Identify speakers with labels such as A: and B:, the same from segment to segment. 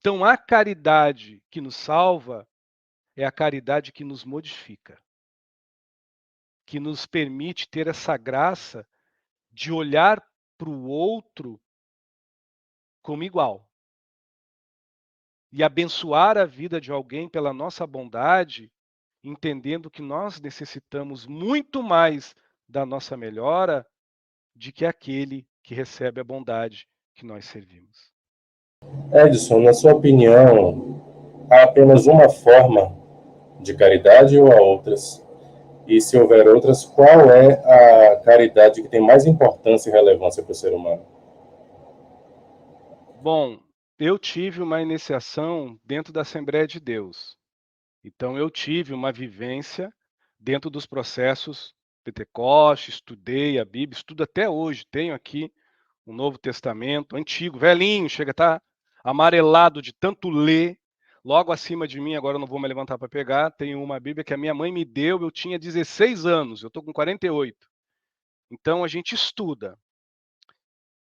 A: Então, a caridade que nos salva é a caridade que nos modifica, que nos permite ter essa graça de olhar para o outro como igual e abençoar a vida de alguém pela nossa bondade, entendendo que nós necessitamos muito mais da nossa melhora de que aquele que recebe a bondade que nós servimos.
B: Edson, na sua opinião, há apenas uma forma de caridade ou há outras? E se houver outras, qual é a caridade que tem mais importância e relevância para o ser humano?
A: Bom, eu tive uma iniciação dentro da Assembleia de Deus. Então, eu tive uma vivência dentro dos processos Pentecoste, estudei a Bíblia, estudo até hoje. Tenho aqui o Novo Testamento, antigo, velhinho, chega a estar amarelado de tanto ler. Logo acima de mim, agora eu não vou me levantar para pegar, tem uma Bíblia que a minha mãe me deu, eu tinha 16 anos, eu estou com 48. Então, a gente estuda.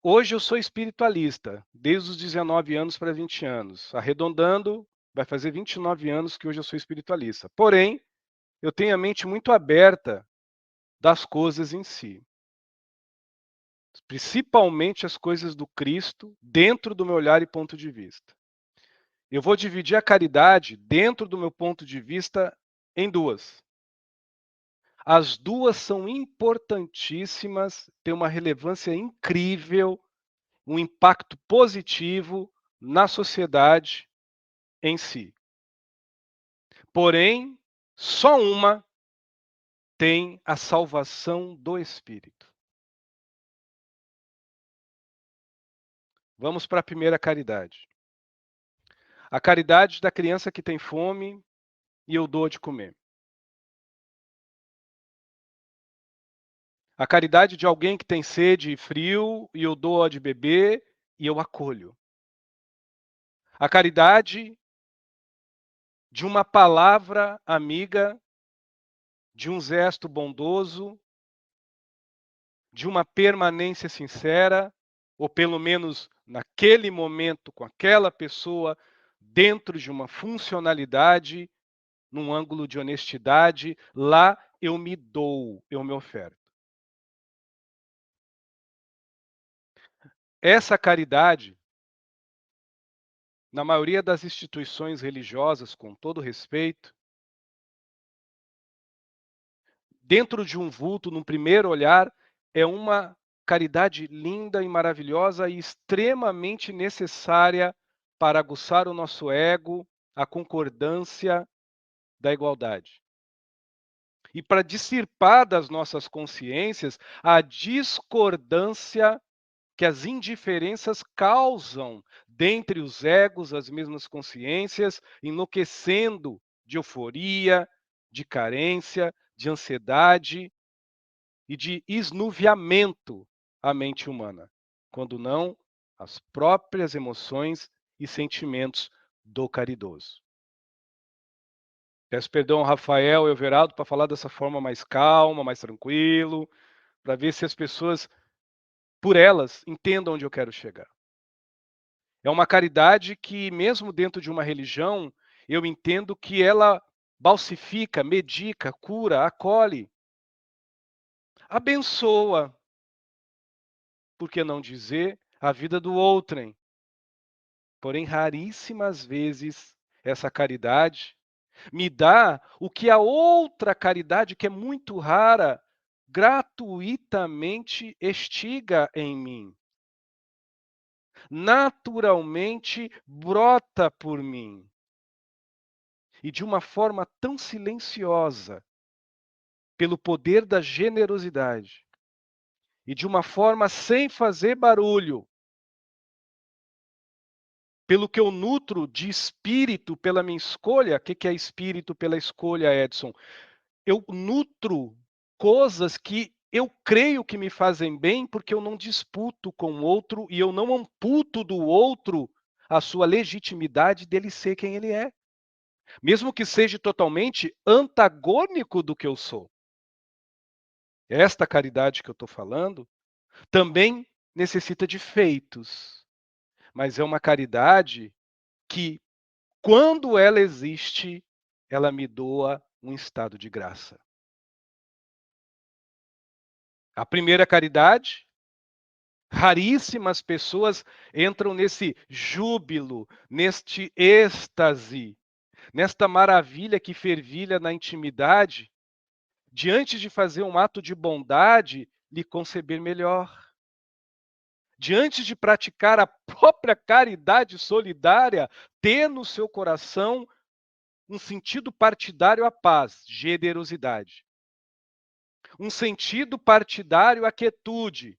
A: Hoje eu sou espiritualista, desde os 19 anos para 20 anos. Arredondando, vai fazer 29 anos que hoje eu sou espiritualista. Porém, eu tenho a mente muito aberta das coisas em si, principalmente as coisas do Cristo, dentro do meu olhar e ponto de vista. Eu vou dividir a caridade, dentro do meu ponto de vista, em duas. As duas são importantíssimas, têm uma relevância incrível, um impacto positivo na sociedade em si. Porém, só uma tem a salvação do espírito. Vamos para a primeira caridade. A caridade da criança que tem fome e eu dou de comer. A caridade de alguém que tem sede e frio e eu dou de beber e eu acolho. A caridade de uma palavra amiga, de um gesto bondoso, de uma permanência sincera, ou pelo menos naquele momento com aquela pessoa, dentro de uma funcionalidade, num ângulo de honestidade, lá eu me dou, eu me oferto. Essa caridade, na maioria das instituições religiosas, com todo respeito, dentro de um vulto, num primeiro olhar, é uma caridade linda e maravilhosa e extremamente necessária para aguçar o nosso ego, a concordância da igualdade. E para dissipar das nossas consciências a discordância que as indiferenças causam dentre os egos, as mesmas consciências, enlouquecendo de euforia, de carência, de ansiedade e de esnuviamento à mente humana, quando não as próprias emoções e sentimentos do caridoso. Peço perdão ao Rafael e ao Everaldo para falar dessa forma mais calma, mais tranquilo, para ver se as pessoas, por elas, entendam onde eu quero chegar. É uma caridade que, mesmo dentro de uma religião, eu entendo que ela balsifica, medica, cura, acolhe, abençoa, por que não dizer, a vida do outrem. Porém, raríssimas vezes essa caridade me dá o que a outra caridade, que é muito rara, gratuitamente estiga em mim. Naturalmente brota por mim. E de uma forma tão silenciosa, pelo poder da generosidade, e de uma forma sem fazer barulho, pelo que eu nutro de espírito pela minha escolha. O que é espírito pela escolha, Edson? Eu nutro coisas que eu creio que me fazem bem, porque eu não disputo com o outro e eu não amputo do outro a sua legitimidade dele ser quem ele é, mesmo que seja totalmente antagônico do que eu sou. Esta caridade que eu estou falando também necessita de feitos, mas é uma caridade que, quando ela existe, ela me doa um estado de graça. A primeira caridade, raríssimas pessoas entram nesse júbilo, neste êxtase, nesta maravilha que fervilha na intimidade, diante de fazer um ato de bondade, lhe conceber melhor. Diante de praticar a própria caridade solidária, ter no seu coração um sentido partidário à paz, generosidade. Um sentido partidário à quietude,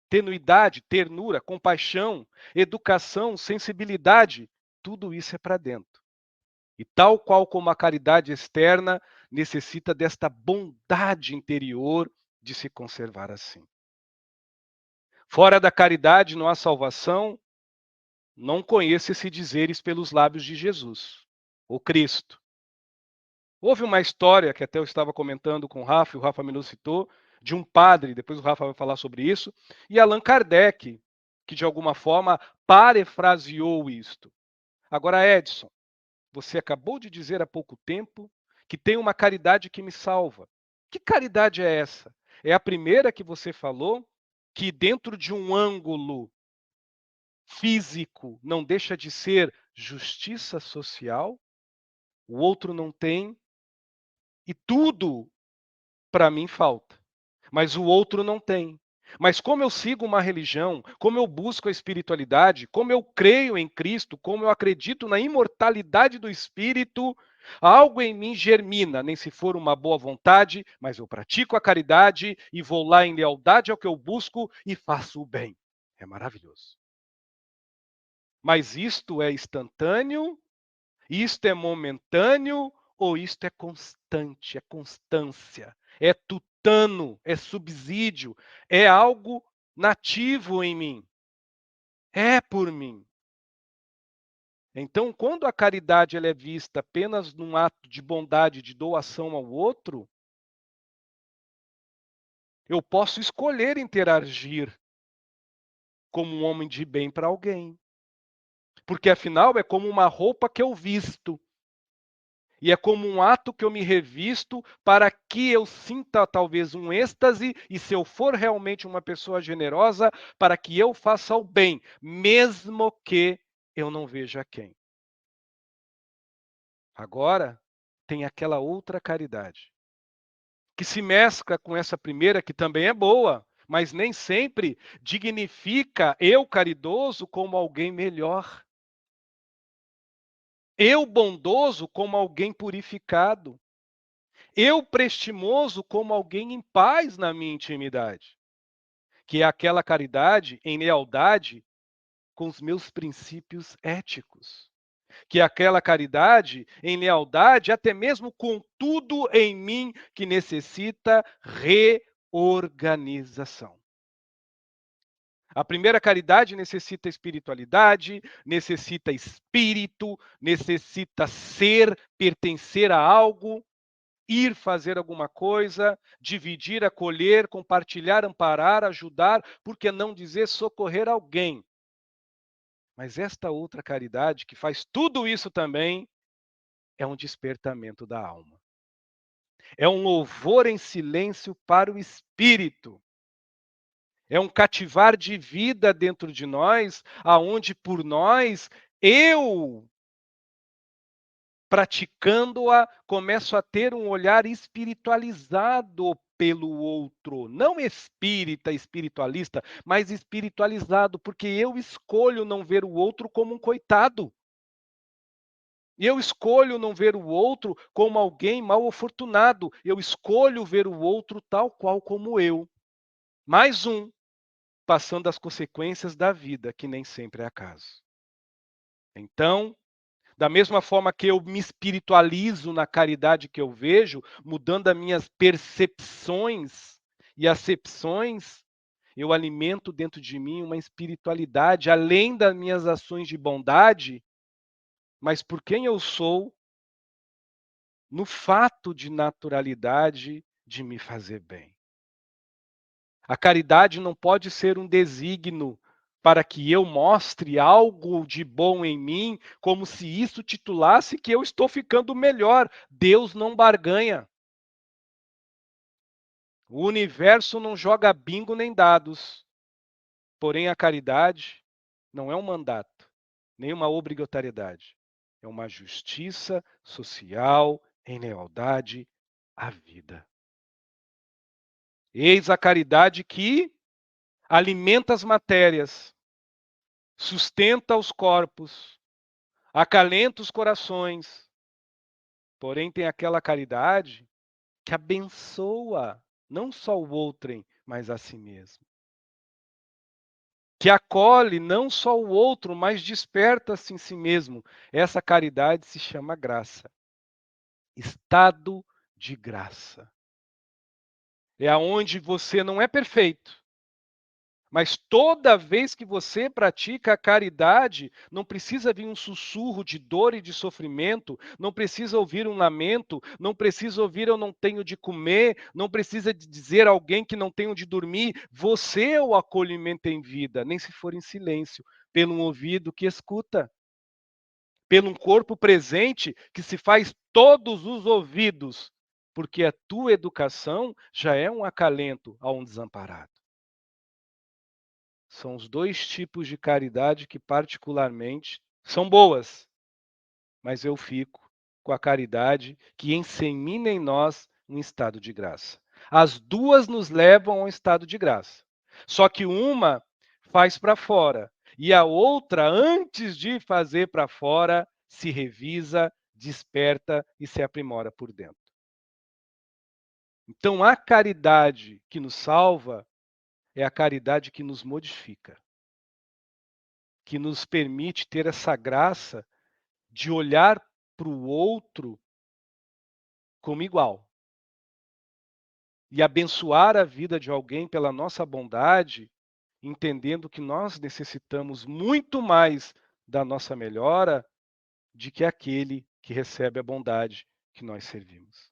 A: tenuidade, ternura, compaixão, educação, sensibilidade, tudo isso é para dentro. E tal qual como a caridade externa, necessita desta bondade interior de se conservar assim. Fora da caridade não há salvação, não conheço esses dizeres pelos lábios de Jesus, o Cristo. Houve uma história que até eu estava comentando com o Rafa, e o Rafa me citou, de um padre, depois o Rafa vai falar sobre isso, e Allan Kardec, que de alguma forma parafraseou isto. Agora, Edson, você acabou de dizer há pouco tempo que tem uma caridade que me salva. Que caridade é essa? É a primeira que você falou, que dentro de um ângulo físico não deixa de ser justiça social, o outro não tem, e tudo para mim falta, mas o outro não tem. Mas como eu sigo uma religião, como eu busco a espiritualidade, como eu creio em Cristo, como eu acredito na imortalidade do espírito, algo em mim germina, nem se for uma boa vontade, mas eu pratico a caridade e vou lá em lealdade ao que eu busco e faço o bem. É maravilhoso. Mas isto é instantâneo? Isto é momentâneo? Ou isto é constante, é constância, é tutano, é subsídio, é algo nativo em mim? É por mim. Então, quando a caridade ela é vista apenas num ato de bondade, de doação ao outro, eu posso escolher interagir como um homem de bem para alguém. Porque afinal é como uma roupa que eu visto. E é como um ato que eu me revisto para que eu sinta talvez um êxtase, e se eu for realmente uma pessoa generosa, para que eu faça o bem, mesmo que eu não veja quem. Agora, tem aquela outra caridade, que se mescla com essa primeira, que também é boa, mas nem sempre dignifica eu caridoso como alguém melhor. Eu bondoso como alguém purificado. Eu prestimoso como alguém em paz na minha intimidade. Que é aquela caridade em lealdade com os meus princípios éticos. Que é aquela caridade em lealdade até mesmo com tudo em mim que necessita reorganização. A primeira caridade necessita espiritualidade, necessita espírito, necessita ser, pertencer a algo, ir fazer alguma coisa, dividir, acolher, compartilhar, amparar, ajudar, por que não dizer socorrer alguém? Mas esta outra caridade, que faz tudo isso também, é um despertamento da alma. É um louvor em silêncio para o espírito. É um cativar de vida dentro de nós, aonde por nós, eu, praticando-a, começo a ter um olhar espiritualizado pelo outro. Não espírita, espiritualista, mas espiritualizado, porque eu escolho não ver o outro como um coitado. Eu escolho não ver o outro como alguém mal afortunado. Eu escolho ver o outro tal qual como eu. Mais um, passando as consequências da vida, que nem sempre é acaso. Então, da mesma forma que eu me espiritualizo na caridade que eu vejo, mudando as minhas percepções e acepções, eu alimento dentro de mim uma espiritualidade, além das minhas ações de bondade, mas por quem eu sou, no fato de naturalidade de me fazer bem. A caridade não pode ser um desígnio para que eu mostre algo de bom em mim, como se isso titulasse que eu estou ficando melhor. Deus não barganha. O universo não joga bingo nem dados. Porém, a caridade não é um mandato, nem uma obrigatoriedade. É uma justiça social em lealdade à vida. Eis a caridade que alimenta as matérias, sustenta os corpos, acalenta os corações. Porém, tem aquela caridade que abençoa não só o outrem, mas a si mesmo. Que acolhe não só o outro, mas desperta-se em si mesmo. Essa caridade se chama graça. Estado de graça. É aonde você não é perfeito. Mas toda vez que você pratica a caridade, não precisa vir um sussurro de dor e de sofrimento, não precisa ouvir um lamento, não precisa ouvir eu não tenho de comer, não precisa de dizer a alguém que não tenho de dormir. Você é o acolhimento em vida, nem se for em silêncio, pelo um ouvido que escuta, pelo um corpo presente que se faz todos os ouvidos, porque a tua educação já é um acalento a um desamparado. São os dois tipos de caridade que, particularmente, são boas, mas eu fico com a caridade que insemina em nós um estado de graça. As duas nos levam a um estado de graça. Só que uma faz para fora e a outra, antes de fazer para fora, se revisa, desperta e se aprimora por dentro. Então, a caridade que nos salva é a caridade que nos modifica, que nos permite ter essa graça de olhar para o outro como igual e abençoar a vida de alguém pela nossa bondade, entendendo que nós necessitamos muito mais da nossa melhora de que aquele que recebe a bondade que nós servimos.